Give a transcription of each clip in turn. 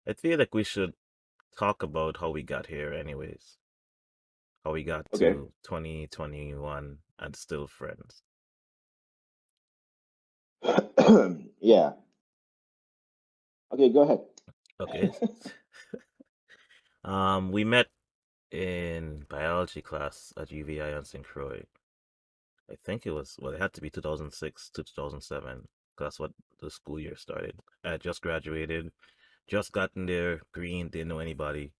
I feel like we should talk about how we got here, anyways. How we got Okay. to 2021 and still friends. Yeah. Okay, go ahead. Okay. We met in biology class at UVI on St. Croix. I think it was, well, it had to be 2006 to 2007. That's what the school year started. I had just graduated, just gotten there, green, didn't know anybody.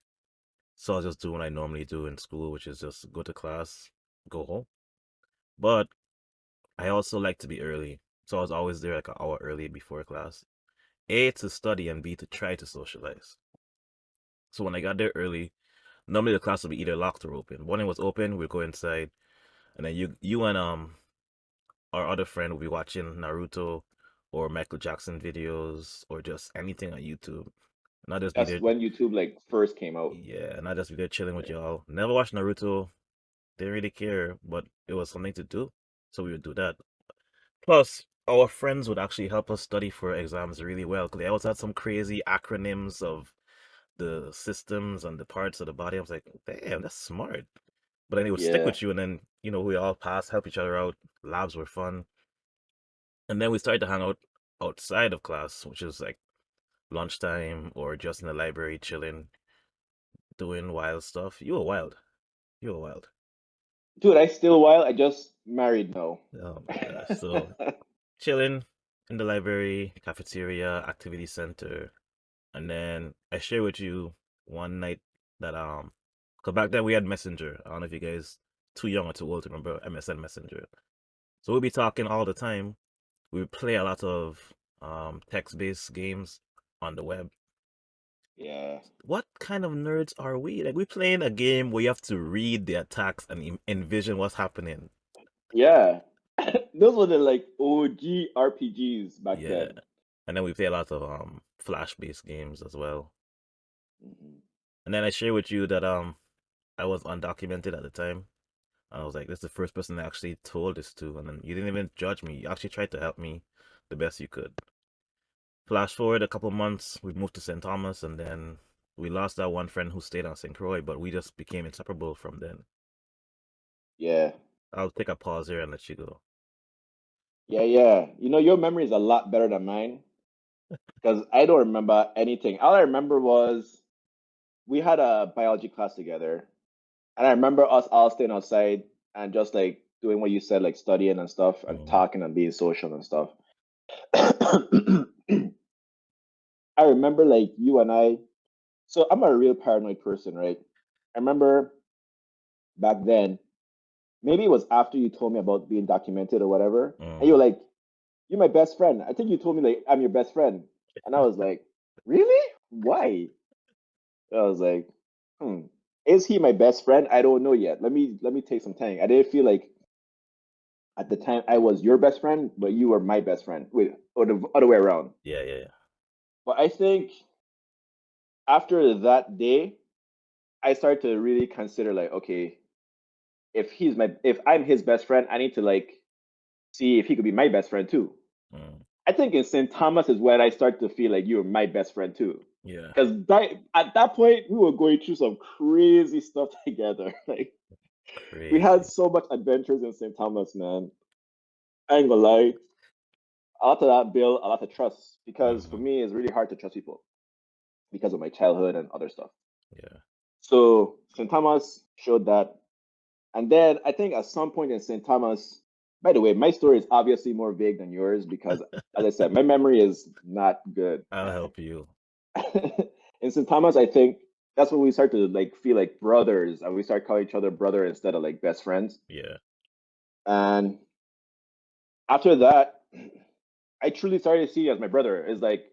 So I was just doing what I normally do in school, which is just go to class, go home. But I also like to be early. So I was always there like an hour early before class. A, to study, and B, to try to socialize. So when I got there early, normally the class would be either locked or open. When it was open, we'd go inside, and then you and our other friend would be watching Naruto or Michael Jackson videos or just anything on YouTube. And I just be That's there, when YouTube like first came out. yeah, and I just be there chilling with Yeah. y'all. Never watched Naruto, didn't really care, but it was something to do, so we would do that. Plus, our friends would actually help us study for exams really well because they always had some crazy acronyms of the systems and the parts of the body. I was like, damn, that's smart. But then it would stick Yeah. with you, and then we all passed, help each other out. Labs were fun, and then we started to hang out outside of class, which is like lunchtime or just in the library chilling, doing wild stuff. You were wild. You were wild. Dude, I still wild. I just married now. Oh my gosh. So chilling in the library, cafeteria, activity center, and then I share with you one night that cause back then we had Messenger. I don't know if you guys too young or too old to remember MSN Messenger. So we'll be talking all the time. We would play a lot of text-based games on the web. Yeah. What kind of nerds are we? Like we playing a game where you have to read the attacks and envision what's happening. Yeah. Those were the like OG RPGs back Yeah. then. And then we play a lot of flash-based games as well. Mhm. And then I share with you that I was undocumented at the time. I was like, this is the first person I actually told this to, and then you didn't even judge me. You actually tried to help me the best you could. Flash forward a couple months, we moved to St. Thomas, and then we lost that one friend who stayed on St. Croix, but we just became inseparable from then. Yeah. I'll take a pause here and let you go. Yeah, yeah. You know, your memory is a lot better than mine because I don't remember anything. All I remember was we had a biology class together, and I remember us all staying outside and just like doing what you said, like studying and stuff and Mm, talking and being social and stuff. I remember like you and I, so I'm a real paranoid person, right? I remember back then, maybe it was after you told me about being documented or whatever, and you mm. were like, "You're my best friend." I think you told me like I'm your best friend, and I was like, "Really? Why?" I was like, "Hmm, is he my best friend? I don't know yet. Let me take some time." I didn't feel like at the time I was your best friend, but you were my best friend. Wait, or the other way around. Yeah, yeah, yeah. But I think after that day, I started to really consider like, okay, if I'm his best friend, I need to like see if he could be my best friend too. Mm, I think in St. Thomas is when I start to feel like you're my best friend too. yeah. Because at that point we were going through some crazy stuff together. Like we had Crazy. so much adventures in St. Thomas, man. I ain't gonna lie. A lot of that built a lot of trust because for Hmm. me it's really hard to trust people because of my childhood and other stuff. Yeah. So St. Thomas showed that. And then I think at some point in St. Thomas, by the way, my story is obviously more vague than yours because, as I said, my memory is not good. I'll help you. In St. Thomas, I think that's when we start to like feel like brothers, and we start calling each other brother instead of like best friends. Yeah. And after that, I truly started to see you as my brother. It's like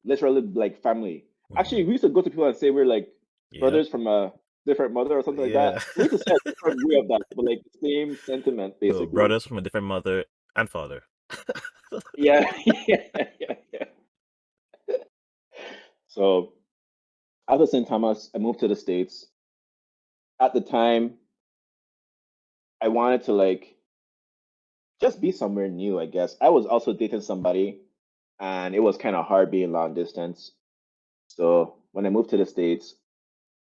literally like family. Actually, Hmm. we used to go to people and say we're like Yep. brothers from a different mother or something like Yeah. that. We used to say a different way of that, but like the same sentiment So basically. brothers from a different mother and father. Yeah, yeah, yeah, yeah. So after St. Thomas, I moved to the States. At the time, I wanted to like just be somewhere new, I guess. I was also dating somebody, and it was kind of hard being long distance. So when I moved to the States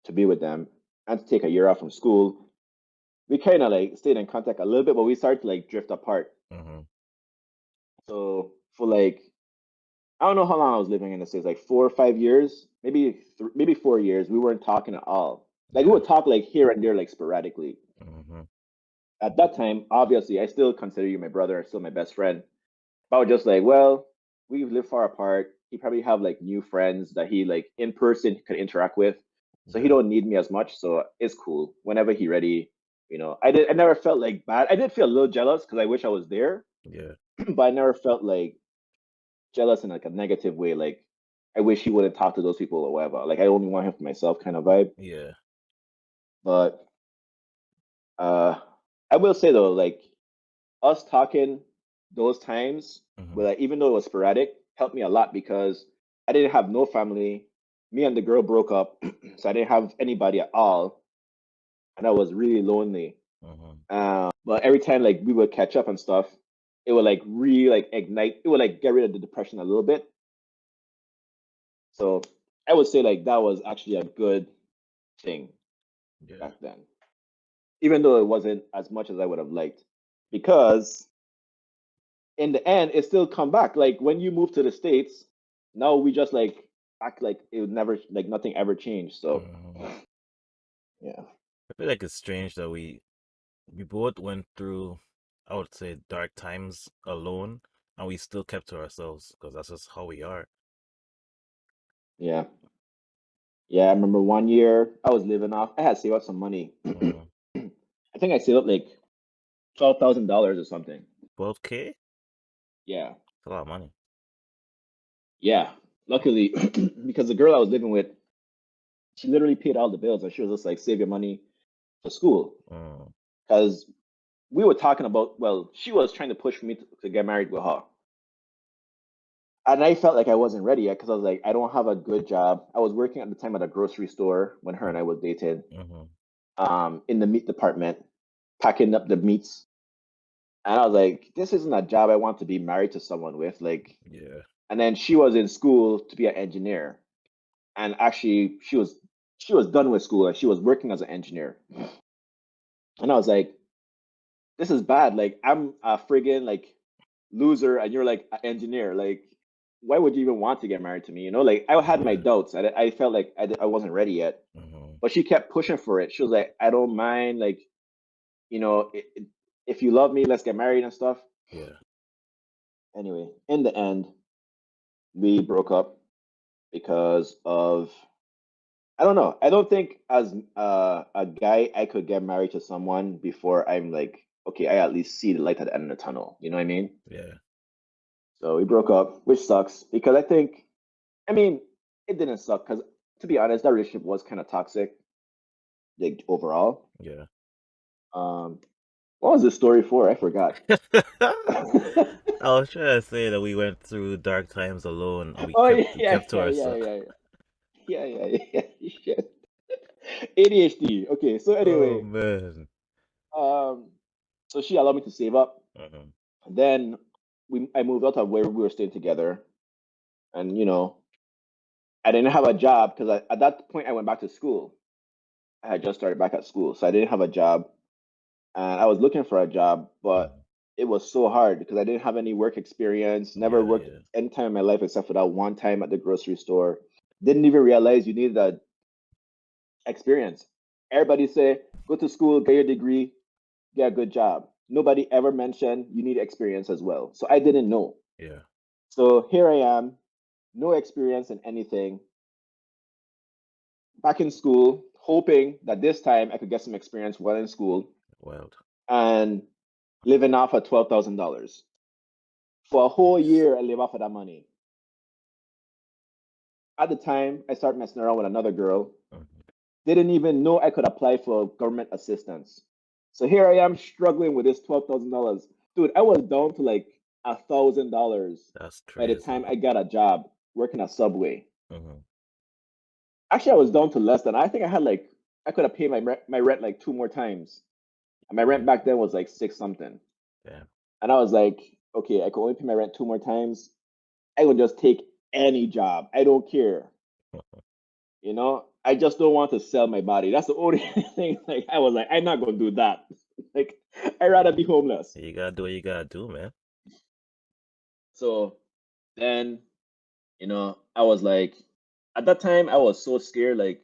to be with them and to take a year off from school, we kind of like stayed in contact a little bit, but we started to like drift apart. Mhm. So for like, I don't know how long I was living in the States, like 4 or 5 years, maybe 4 years, we weren't talking at all. Like we Yeah. would talk like here and there, like sporadically. Mhm. At that time, obviously, I still consider you my brother and still my best friend. But I was just like, well, we live far apart. He probably have like new friends that he like in person could interact with. So he Yeah. don't need me as much. So it's cool. Whenever he ready, I never felt like bad. I did feel a little jealous because I wish I was there, Yeah. but I never felt like jealous in like a negative way. Like I wish he wouldn't talk to those people or whatever. Like I only want him for myself kind of vibe. Yeah. But uh I will say though, like us talking those times, Mhm. but like, even though it was sporadic, helped me a lot because I didn't have no family. Me and the girl broke up, so I didn't have anybody at all, and I was really lonely. Mhm. But every time like we would catch up and stuff, it would like really like ignite. It would like get rid of the depression a little bit. So I would say like that was actually a good thing Yeah. back then, even though it wasn't as much as I would have liked, because in the end, it still come back. Like when you move to the States, now we just like act like it would never, like nothing ever changed. So Mhm. yeah, I feel like it's strange that we both went through, I would say, dark times alone, and we still kept to ourselves because that's just how we are. yeah, yeah. I remember one year I was living off. I had saved up some money. Mhm. I think I saved up like $12,000 or something. 12K? Yeah, It's a lot of money. yeah. Luckily, because the girl I was living with, she literally paid all the bills, and she was just like, "Save your money for school." Mm. Because we were talking about, well, she was trying to push for me to get married with her. And I felt like I wasn't ready yet because I was like, I don't have a good job. I was working at the time at a grocery store when her and I was dating, Mhm. in the meat department, packing up the meats. And I was like, this isn't a job I want to be married to someone with. Like, Yeah. and then she was in school to be an engineer. And actually she was done with school and she was working as an engineer. And I was like, this is bad. Like I'm a friggin' like loser and you're like an engineer. Like, why would you even want to get married to me? Like I had my Yeah. doubts. I felt like I wasn't ready yet. Mhm. But she kept pushing for it. She was like, I don't mind. Like, you know, i- i- if you love me, let's get married and stuff. Yeah. Anyway, in the end, we broke up because of, I don't know. I don't think as a guy I could get married to someone before I'm like, okay, I at least see the light at the end of the tunnel. You know what I mean? Yeah. So we broke up, which sucks because I mean, it didn't suck because to be honest, that relationship was kind of toxic, like overall. Yeah. Um, what was this story for? I forgot. I was trying to say that we went through dark times alone and we Oh kept yeah, we yeah, kept to yeah, yeah, ourselves. yeah, yeah, yeah, yeah, yeah. Shit. ADHD. Okay, so Oh anyway, man. um, so she allowed me to save up. Mhm. Then I moved out of where we were staying together, and I didn't have a job because at that point I went back to school. I had just started back at school, so I didn't have a job, and I was looking for a job, but Mhm. it was so hard because I didn't have any work experience. Never Yeah. worked Yeah. any time in my life except for that one time at the grocery store. Didn't even realize you needed a experience. Everybody say, go to school, get your degree, get a good job. Nobody ever mentioned you need experience as well. So I didn't know. Yeah. So here I am, no experience in anything, back in school, hoping that this time I could get some experience while in school Wild. and living off of $12,000. For a whole Jeez. year, I live off of that money. At the time, I started messing around with another girl. Mhm. Didn't even know I could apply for government assistance. So here I am struggling with this $12,000. Dude, I was down to like $1,000 That's by the time crazy. I got a job working at Subway. Mhm. Actually, I was down to less than. I think I could have paid my rent like two more times. And my rent Yeah. back then was like six something. Yeah. And I was like, okay, I could only pay my rent two more times. I would just take any job. I don't care. You know, I just don't want to sell my body. That's the only thing. Like I was like, I'm not gonna do that. Like I'd rather Yeah, be homeless. you gotta do what you gotta do, man. So then, I was like, at that time, I was so scared. Like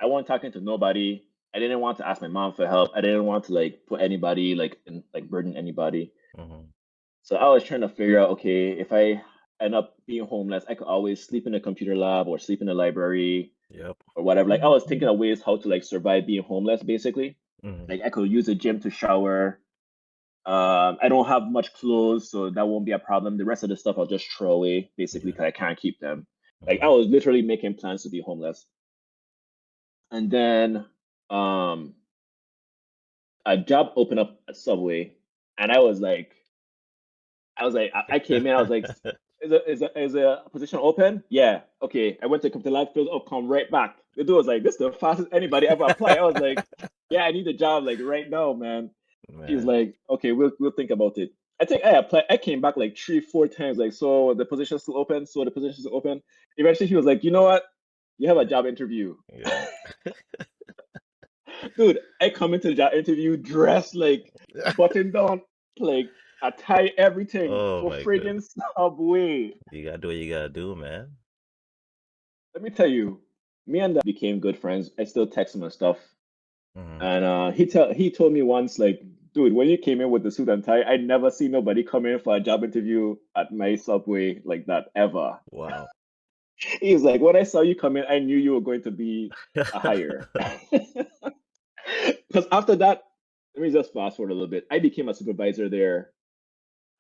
I wasn't talking to nobody. I didn't want to ask my mom for help. I didn't want to like put anybody like burden anybody. Hmm. So I was trying to figure out, okay, if I end up being homeless, I could always sleep in a computer lab or sleep in the library Yep. or whatever. Like I was thinking of ways how to like survive being homeless, basically. Hmm. Like I could use a gym to shower. I don't have much clothes, so that won't be a problem. The rest of the stuff I'll just throw away, basically, Yeah. because I can't keep them. Like I Hmm. was literally making plans to be homeless, and then um, a job opened up at Subway, and I came in, I was like, is a position open? Yeah. Okay. I went to computer lab, filled up, come right back. The dude was like, this is the fastest anybody ever applied. I was like, yeah, I need a job like right now, man. He was Man. like, okay, we'll think about it. I think I applied, I came back like 3, 4 times, like, so the position's still open, so the position's still open. Eventually he was like, you know what? You have a job interview. Yeah. Dude, I come into the job interview dressed like button down, like a tie, everything Oh for my god. friggin' Subway. You gotta do what you gotta do, man. Let me tell you, me and that became good friends. I still text him and stuff. Hmm. And he told me once, like, dude, when you came in with the suit and tie, I never see nobody come in for a job interview at my Subway like that ever. Wow. He's like, when I saw you come in, I knew you were going to be a hire. Because after that, let me just fast forward a little bit. I became a supervisor there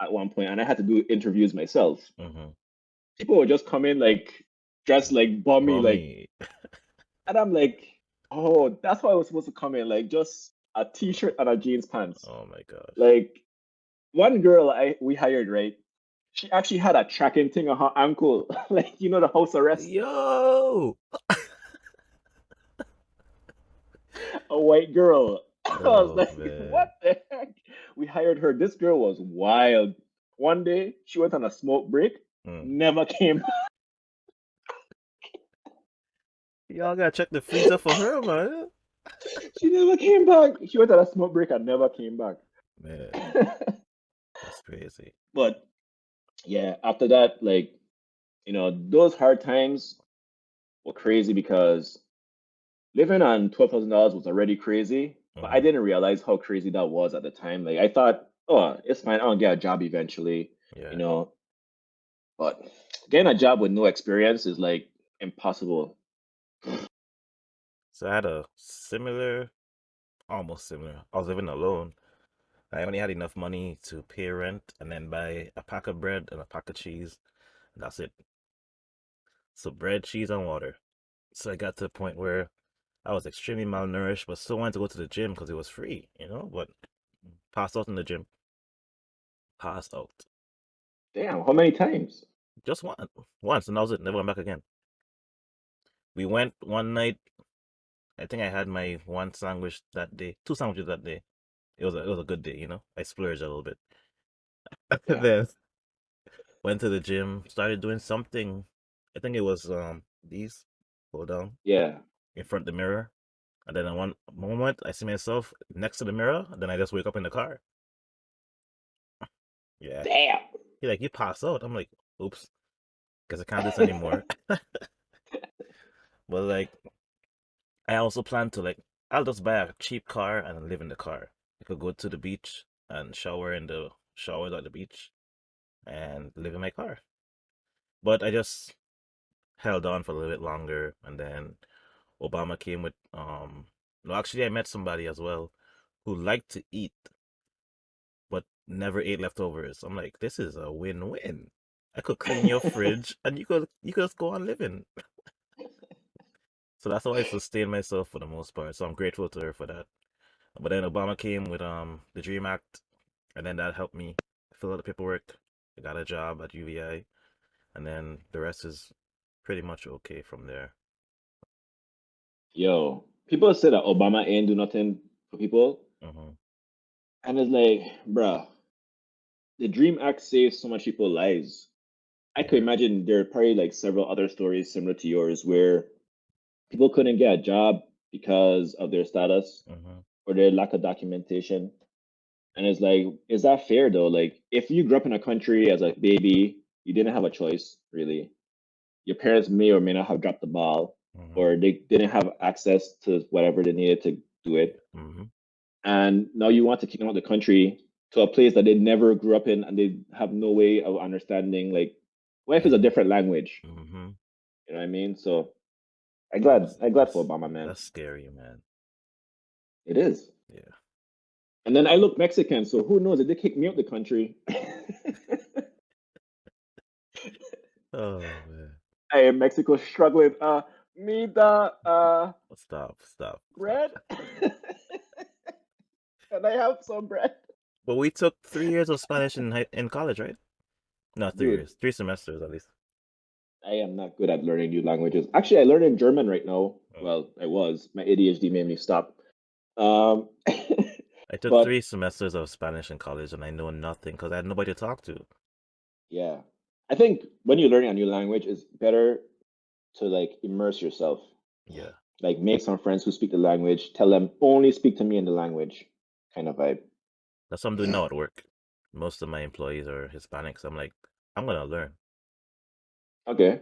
at one point, and I had to do interviews myself. Hmm. People would just come in like dressed like bummy, like, Bummy. and I'm like, oh, that's how I was supposed to come in, like just a t-shirt and a jeans pants. Oh my gosh. Like one girl we hired, right? She actually had a tracking thing on her ankle, like the house arrest. Yo. A white girl. I was Oh like, what man. the heck? We hired her. This girl was wild. One day she went on a smoke break, Mm. never came. Y'all gotta check the freezer for her, man. She never came back. She went on a smoke break and never came back. Man, that's crazy. But yeah, after that, like, those hard times were crazy because living on $12,000 was already crazy, but I Hmm. didn't realize how crazy that was at the time. Like I thought, oh, it's fine, I'll get a job eventually, you Yeah. know. But getting a job with no experience is like impossible. So I had a similar, almost similar. I was living alone. I only had enough money to pay rent and then buy a pack of bread and a pack of cheese. And that's it. So bread, cheese, and water. So I got to a point where I was extremely malnourished, but still wanted to go to the gym because it was free, But passed out in the gym. Passed out. Damn, how many times? Just once, and that was it. Never went back again. We went one night. I think I had my one sandwich that day, two sandwiches that day. It was a good day. I splurged a little bit. Yeah, Then went to the gym, started doing something. I think it was these. Hold down yeah. in front of the mirror, and then at one moment I see myself next to the mirror. And then I just wake up in the car. Yeah, Damn. he like you pass out. I'm like, oops, because I can't do this anymore. But like, I also plan to like, I'll just buy a cheap car and live in the car. I could go to the beach and shower in the showers at the beach and live in my car. But I just held on for a little bit longer, and then Obama came with no, actually I met somebody as well who liked to eat but never ate leftovers. I'm like, this is a win-win. I could clean your fridge and you could just go on living. So that's how I sustain myself for the most part. So I'm grateful to her for that. But then Obama came with the Dream Act, and then that helped me fill out the paperwork. I got a job at UVI, and then the rest is pretty much okay from there. Yo, people say that Obama ain't do nothing for people, Hmm. and it's like, bruh, the Dream Act saves so much people lives. I could Yeah. imagine there are probably like several other stories similar to yours where people couldn't get a job because of their status Mm-hmm. or their lack of documentation. And it's like, is that fair though? Like, if you grew up in a country as a baby, you didn't have a choice, really. Your parents may or may not have dropped the ball, Mm-hmm. or they didn't have access to whatever they needed to do Yeah. it. Mm-hmm. And now you want to kick them out of the country to a place that they never grew up in and they have no way of understanding. Like, what if it's a Yeah. different language? Mm-hmm. You know what I mean? So That's I'm glad for that's Obama, yeah, man. that's scary, man. It is. Yeah. And then I look Mexican, so who knows if they kick me out the country? Oh man. I am Mexico struggling. Me the Stop, stop, stop. bread. Can I have some bread? But we took 3 years of Spanish in college, right? Not three Dude, years, 3 semesters at least. I am not good at learning new languages. Actually, I learn in German right now. Oh. Well, I was. My ADHD made me stop. Um, I took but 3 semesters of Spanish in college and I know nothing because I had nobody to talk to. yeah, I think when you're learning a new language, it's better to like immerse yourself. Yeah. Like make some friends who speak the language. Tell them only speak to me in the language, kind of vibe. That's what I'm doing now at work. Most of my employees are Hispanics. I'm like, I'm gonna learn. Okay.